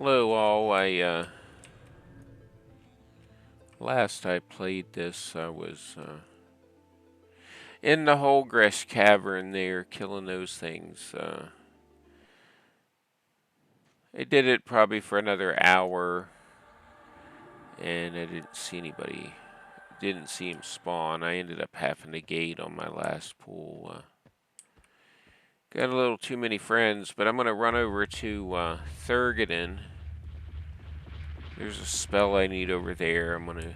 Hello all, last I played this, I was, in the Holgrash Cavern there, killing those things. I did it probably for another hour, and I didn't see anybody, didn't see him spawn. I ended up having to gate on my last pool. Got a little too many friends, but I'm going to run over to, Thurgadin. There's a spell I need over there. I'm going to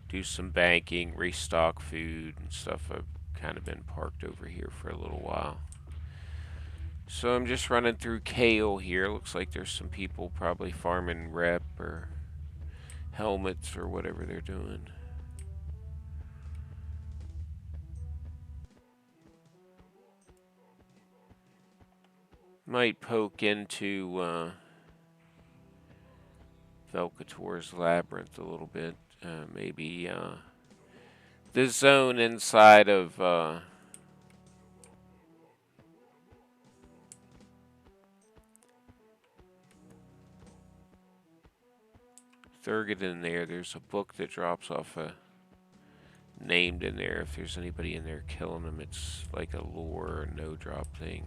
do some banking, restock food and stuff. I've kind of been parked over here for a little while. So I'm just running through Kale here. Looks like there's some people probably farming rep or helmets or whatever they're doing. Might poke into Velcator's Labyrinth a little bit. Maybe the zone inside of Thurgadin there. There's a book that drops off named in there. If there's anybody in there killing them, it's like a lure or no drop thing.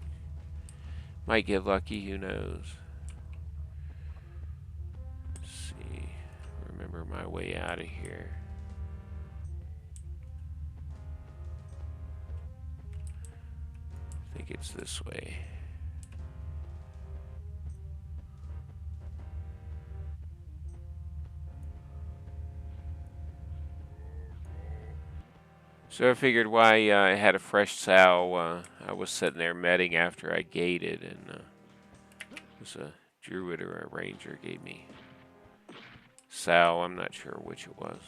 Might get lucky, who knows. Let's see. Remember my way out of here. I think it's this way. So I figured why I had a fresh sow. I was sitting there medding after I gated, and it was a druid or a ranger gave me sow. I'm not sure which it was.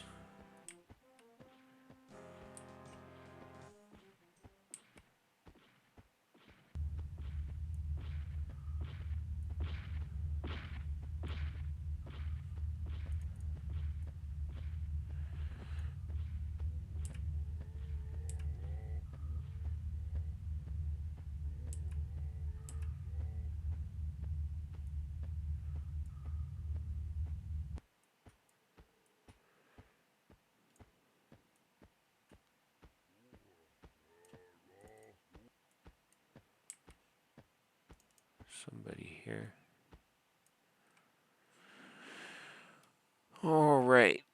Somebody here. All right.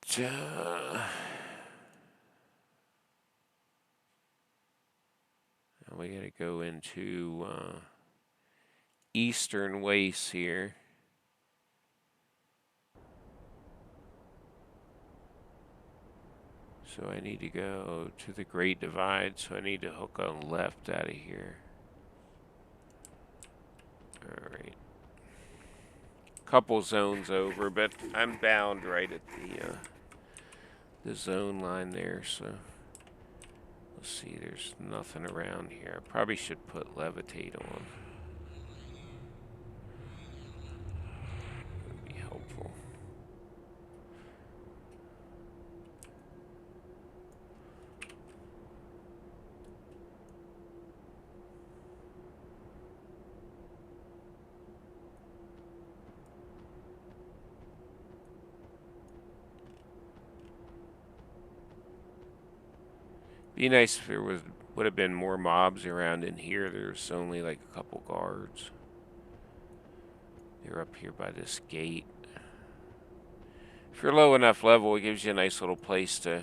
We gotta go into Eastern Wastes here. So I need to go to the Great Divide, so I need to hook on left out of here. Alright. Couple zones over, but I'm bound right at the zone line there, so let's see, there's nothing around here. I probably should put levitate on. That would be helpful. Be nice if there would have been more mobs around in here. There's only like a couple guards. They're up here by this gate. If you're low enough level, it gives you a nice little place to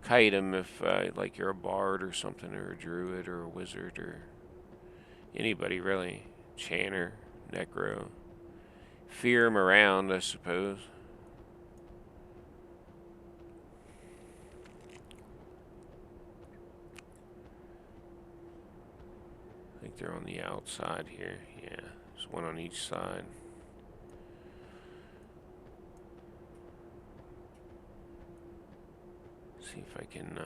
kite them if like you're a bard or something, or a druid or a wizard or anybody really. Chanter, necro. Fear them around, I suppose. I think they're on the outside here. Yeah, there's one on each side. See if I can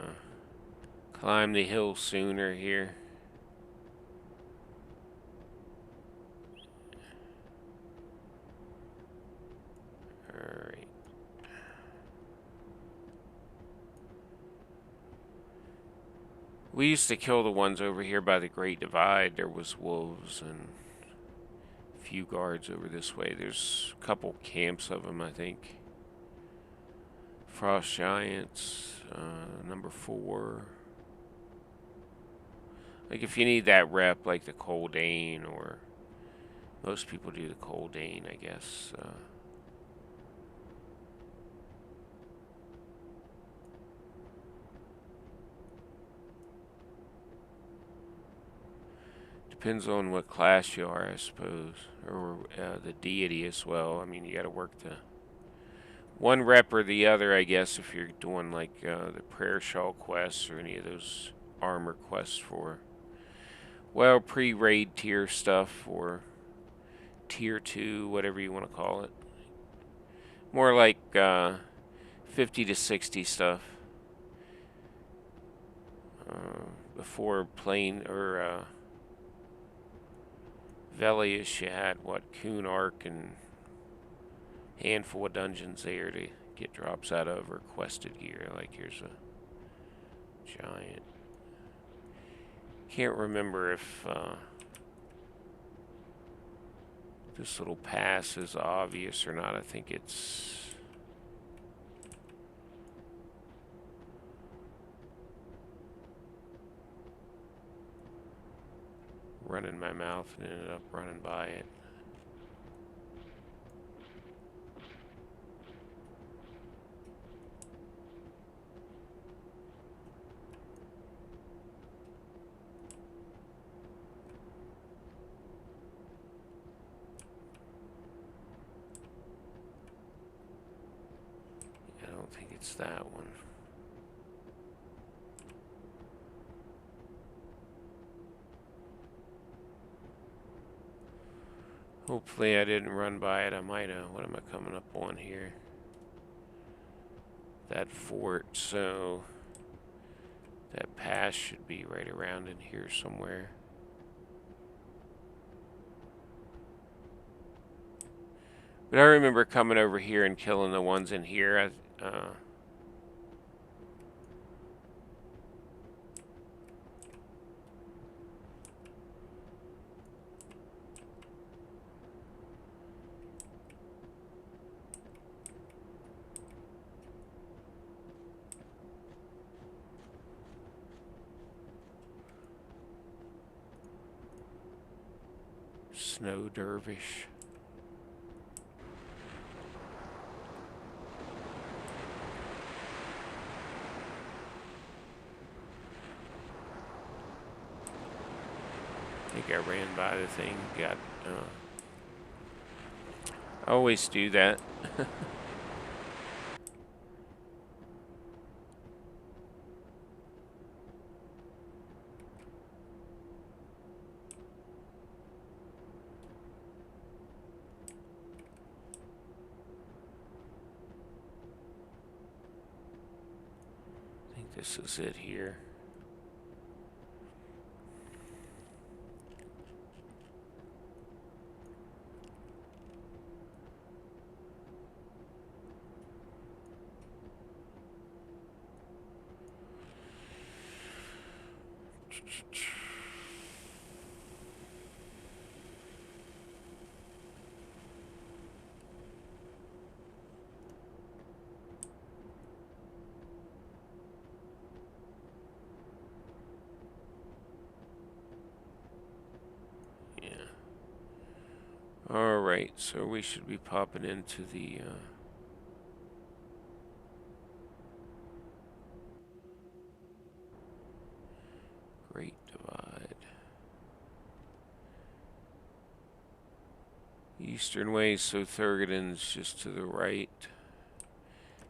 climb the hill sooner here. Alright. We used to kill the ones over here by the Great Divide. There was wolves and few guards over this way. There's a couple camps of them, I think. Frost Giants, number 4. Like if you need that rep, like the Coldane, or most people do the Coldane, I guess. Depends on what class you are, I suppose, or the deity as well. I mean, you got to work the one rep or the other, I guess, if you're doing like the prayer shawl quests or any of those armor quests for, well, pre-raid tier stuff or tier 2, whatever you want to call it. More like 50 to 60 stuff. Before plane or Velius, you had what, Coon Arc and handful of dungeons there to get drops out of or quested gear. Like here's a giant. Can't remember if this little pass is obvious or not. I think it's running my mouth and ended up running by it. I don't think it's that one. Hopefully I didn't run by it. I might have. What am I coming up on here? That fort, so that pass should be right around in here somewhere. But I remember coming over here and killing the ones in here. Snow Dervish. I think I ran by the thing. I always do that. I think this is it here. Alright, so we should be popping into the Great Divide. Eastern way, so Thurgadin's just to the right.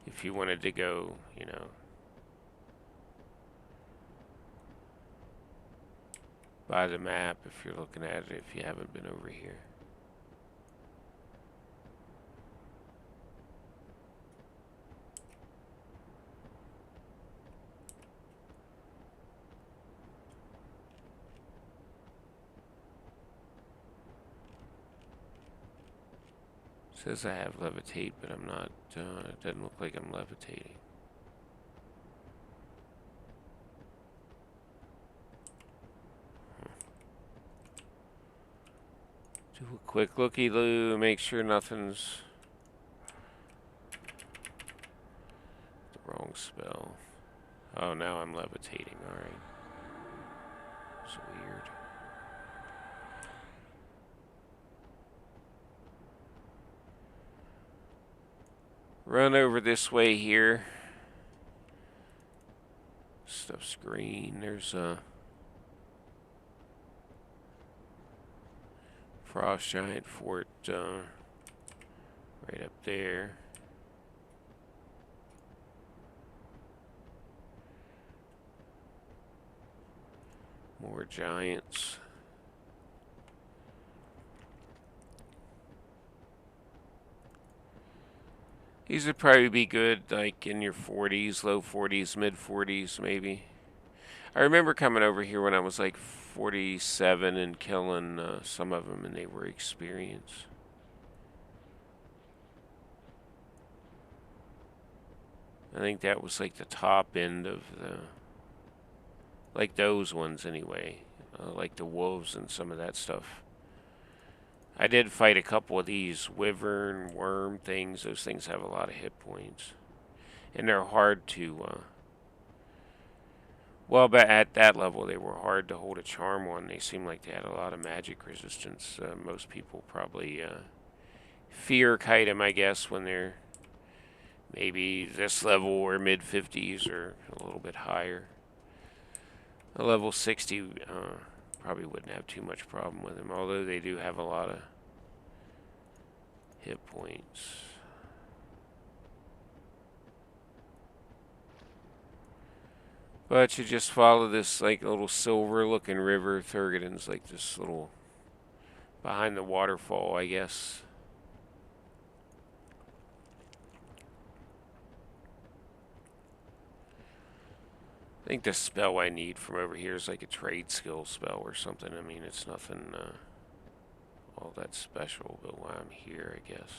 If you wanted to go, you know, by the map, if you're looking at it, if you haven't been over here. Says I have levitate, but I'm not, it doesn't look like I'm levitating. Do a quick looky-loo, make sure nothing's the wrong spell. Oh, now I'm levitating. Alright. It's weird. Run over this way here. Stuff's green. There's a frost giant fort right up there. More giants. These would probably be good, like in your 40s, low 40s, mid 40s, maybe. I remember coming over here when I was like 47 and killing some of them, and they were experienced. I think that was like the top end of the, like those ones anyway, like the wolves and some of that stuff. I did fight a couple of these wyvern, worm things. Those things have a lot of hit points. And they're hard to, well, but at that level, they were hard to hold a charm on. They seemed like they had a lot of magic resistance. Most people probably fear kite them, I guess, when they're maybe this level or mid 50s or a little bit higher. A level 60 probably wouldn't have too much problem with them, although they do have a lot of hit points. But you just follow this like little silver looking river. Thurgadin's like this little behind the waterfall, I guess. I think the spell I need from over here is like a trade skill spell or something. I mean, it's nothing all that special, but while I'm here, I guess.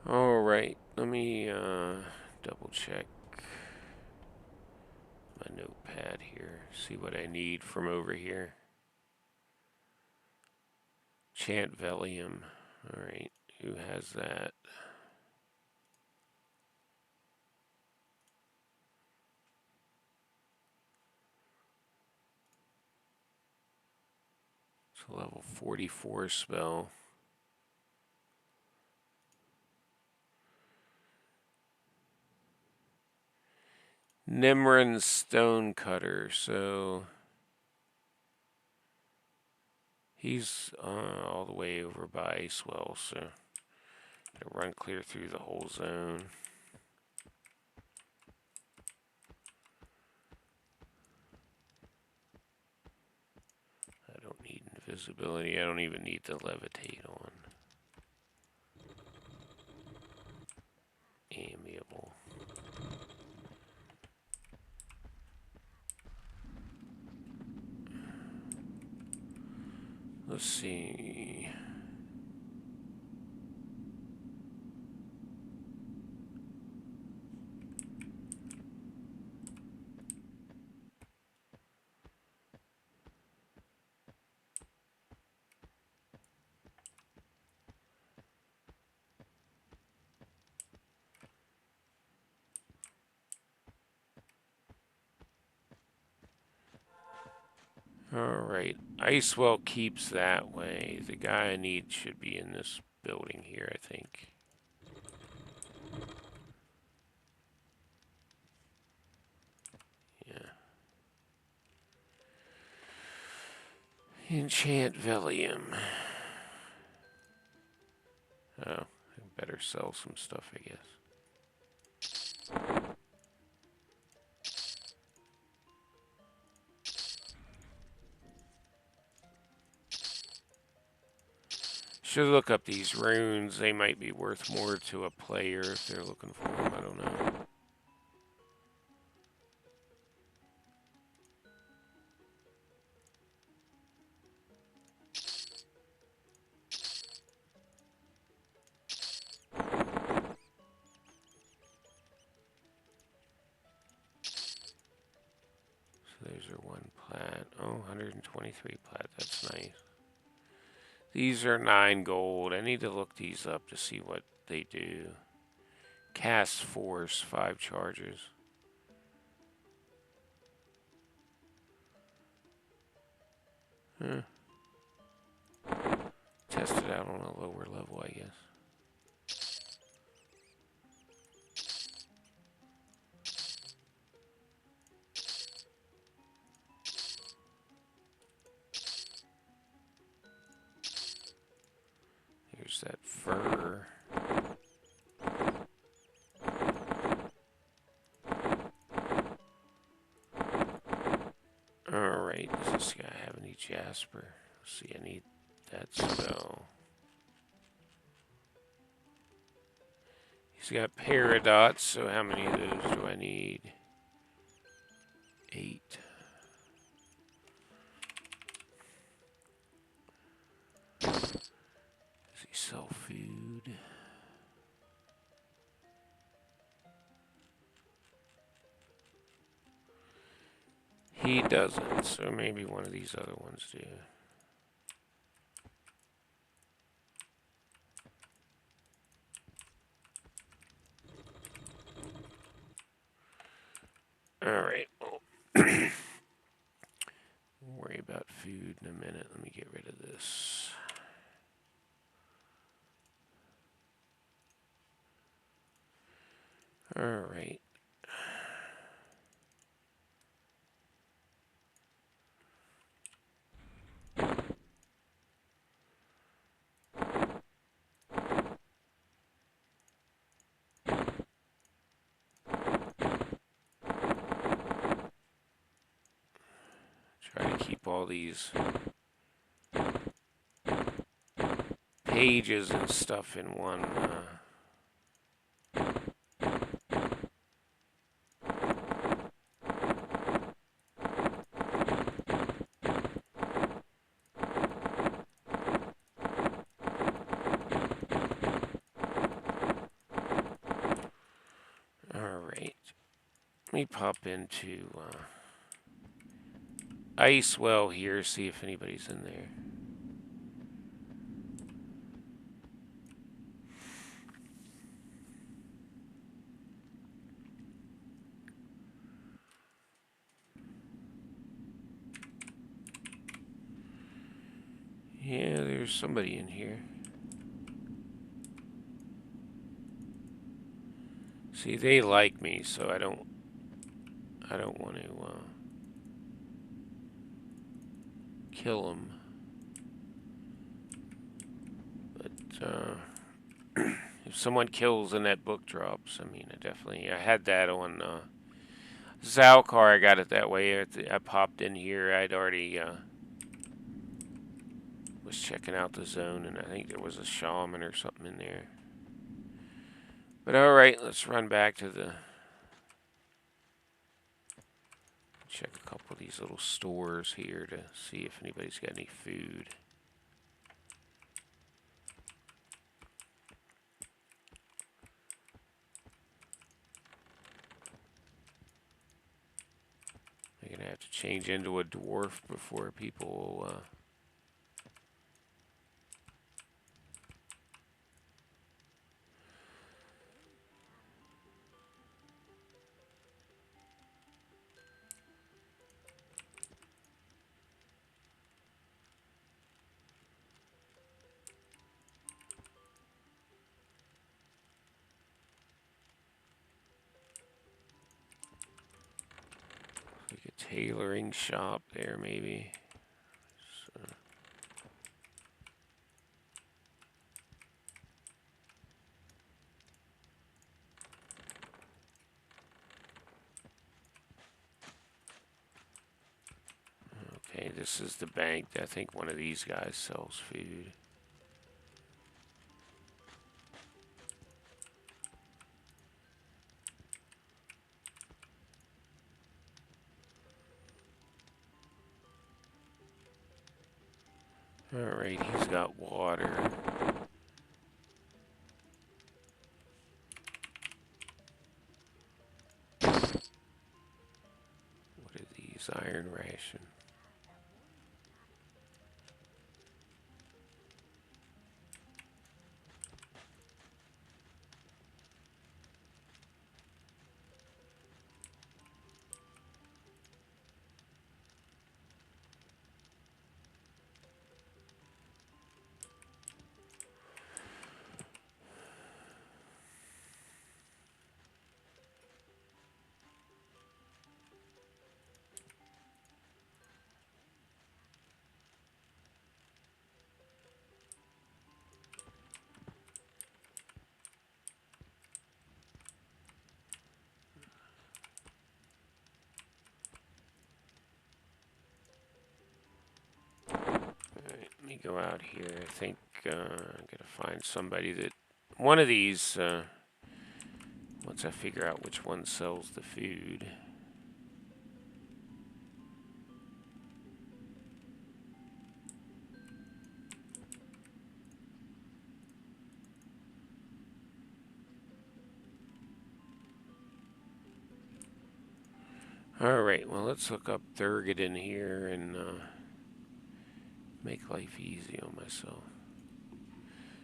Alright, let me double check my notepad here, see what I need from over here. Chant Velium. Alright, who has that? It's a level 44 spell. Nimrin's Stonecutter, so he's all the way over by Icewell, so to run clear through the whole zone. I don't need invisibility. I don't even need to levitate on. Amiable. Let's see. Alright, Icewell keeps that way. The guy I need should be in this building here, I think. Yeah. Enchant Velium. Oh, I better sell some stuff, I guess. Should look up these runes. They might be worth more to a player if they're looking for them. I don't know. 123 plat. That's nice. These are 9 gold. I need to look these up to see what they do. Cast force, 5 charges. Huh. Test it out on a lower level, I guess. Here's that fur. Alright, does this guy have any jasper? Let's see, I need that spell. He's got paradots, so how many of those do I need? 8. Does he sell food? He doesn't, so maybe one of these other ones do. Alright, well, we'll worry about food in a minute. Let me get rid of this. Alright. Try to keep all these pages and stuff in one. Alright. Let me pop into Ice Well here, see if anybody's in there. Yeah, there's somebody in here. See, they like me, so I don't want to kill them. But if someone kills and that book drops, I mean, I had that on Zalcar. I got it that way. I popped in here. I'd already was checking out the zone, and I think there was a shaman or something in there. But alright, let's run back to the... Check a couple of these little stores here to see if anybody's got any food. I'm gonna have to change into a dwarf before people like a tailoring shop there, maybe. So. Okay, this is the bank. I think one of these guys sells food. Alright, he's got water. What are these? Iron ration. go out here. I think I'm gonna find somebody that one of these. Once I figure out which one sells the food. Alright, well, let's look up Thurgadin here and make life easy on myself.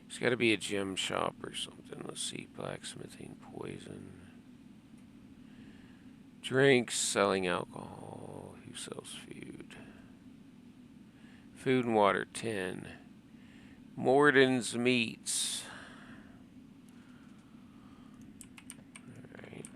There's got to be a gem shop or something. Let's see. Blacksmithing, poison. Drinks, selling alcohol. Who sells food? Food and water, 10. Morden's Meats. Alright.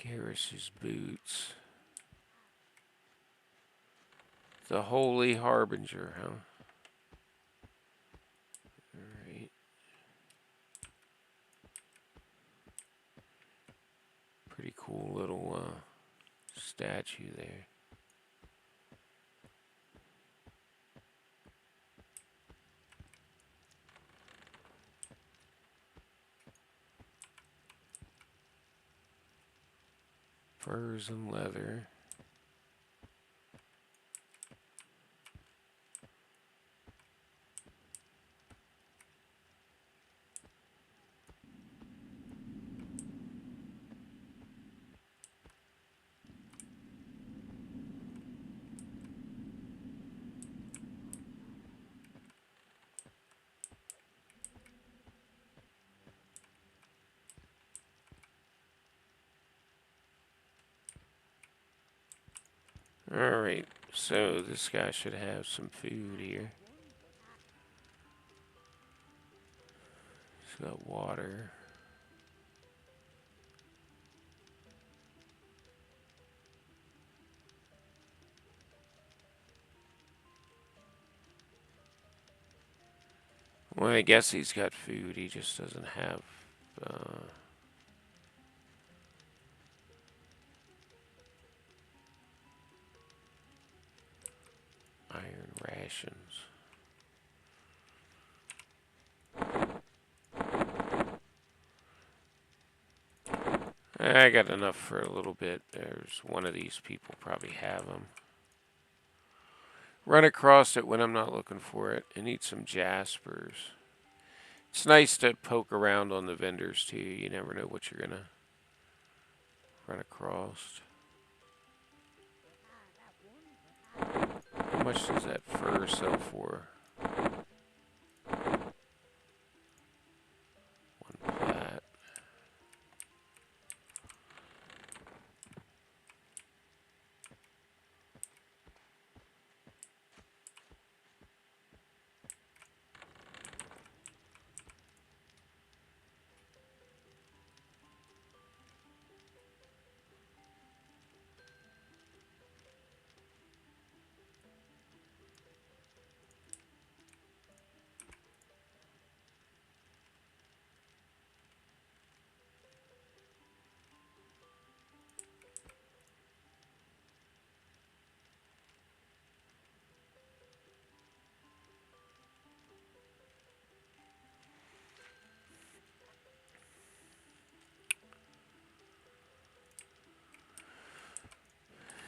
Garrus's Boots. The Holy Harbinger, huh? Alright. Pretty cool little statue there. Furs and leather. Alright, so this guy should have some food here. He's got water. Well, I guess he's got food, he just doesn't have iron rations. I got enough for a little bit. There's one of these people probably have them. Run across it when I'm not looking for it. I need some jaspers. It's nice to poke around on the vendors too. You never know what you're gonna run across. How much does that fur sell for? 1 plat.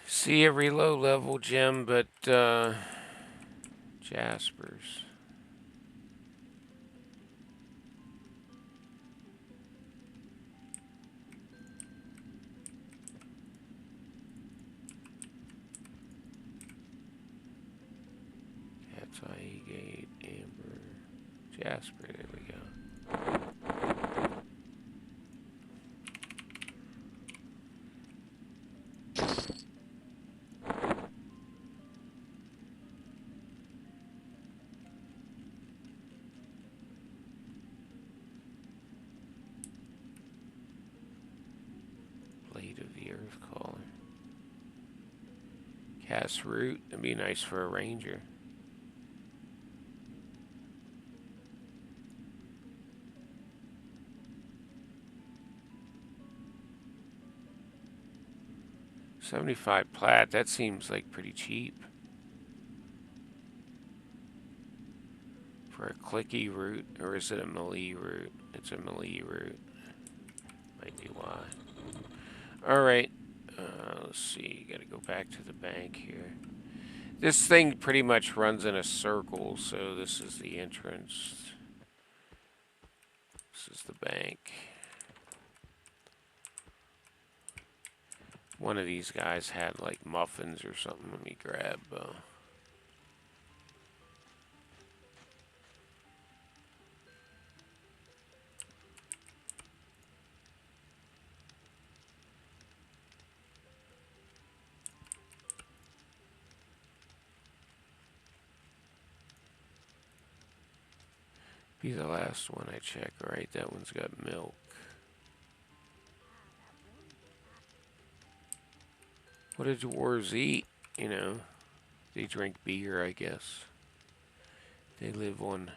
See every low level gem, but jaspers. Cat's eye, gate, amber, jasper. There we go. Blade of the Earth Caller. Cast root. That'd be nice for a ranger. $75 plat. That seems like pretty cheap for a clicky root, or is it a melee root? It's a melee root. Might be why. All right. Let's see. Got to go back to the bank here. This thing pretty much runs in a circle, so this is the entrance. This is the bank. One of these guys had like muffins or something. Let me grab. Be the last one I check. All right, that one's got milk. What did dwarves eat? You know, they drink beer, I guess. They live on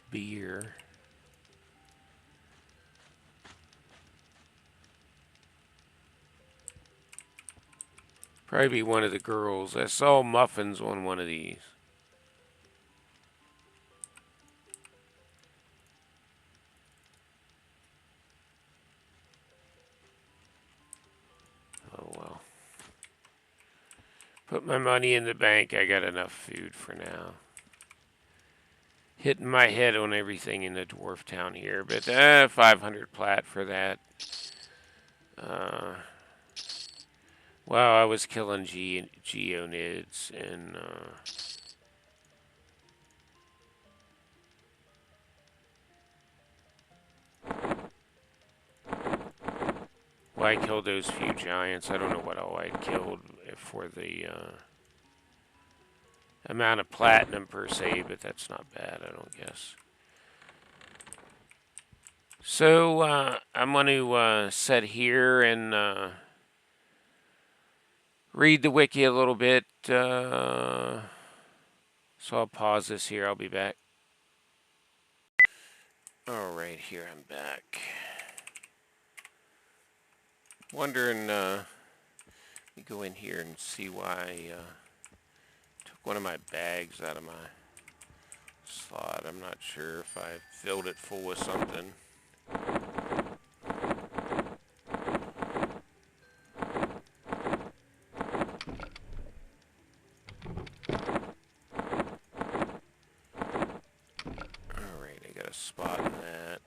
beer. Probably be one of the girls. I saw muffins on one of these. Oh well. Put my money in the bank. I got enough food for now. Hitting my head on everything in the dwarf town here, but 500 plat for that. Wow, I was killing geonids and well, I killed those few giants. I don't know what all I'd killed for the amount of platinum per se, but that's not bad, I don't guess. So I'm going to sit here and read the wiki a little bit. So I'll pause this here. I'll be back. All right, here I'm back. Wondering, let me go in here and see why I took one of my bags out of my slot. I'm not sure if I filled it full with something. Alright, I got a spot in that.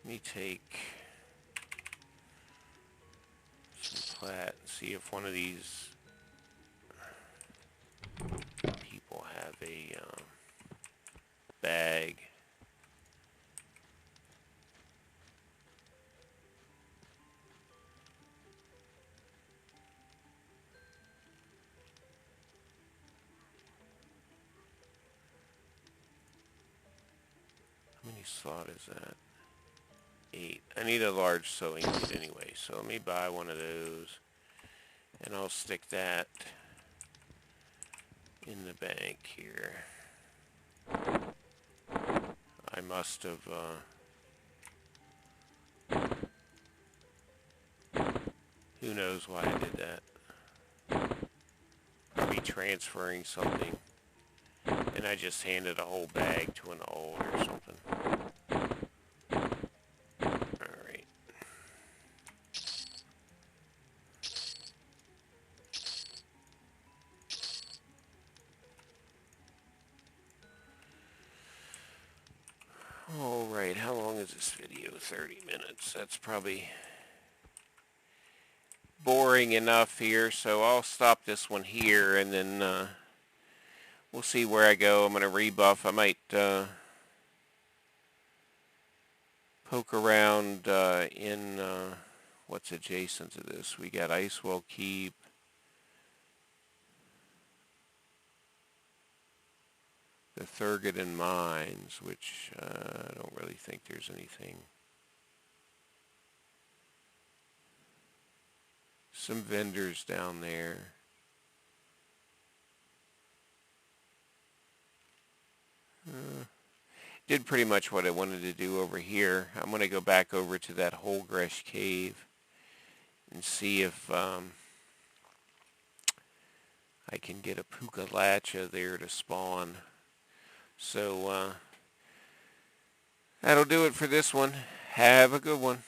Let me take some plat and see if one of these people have a bag. How many slot is that? 8. I need a large sewing kit anyway, so let me buy one of those. And I'll stick that in the bank here. I must have, who knows why I did that. Probably transferring something. And I just handed a whole bag to an old or something. Alright. Alright, how long is this video? 30 minutes. That's probably boring enough here, so I'll stop this one here, and then we'll see where I go. I'm going to rebuff. I might poke around in what's adjacent to this. We got Icewell Keep. The Thurgadin Mines, which I don't really think there's anything some vendors down there. Did pretty much what I wanted to do over here. I'm going to go back over to that Holgresh cave and see if I can get a Pukalacha there to spawn. So that'll do it for this one. Have a good one.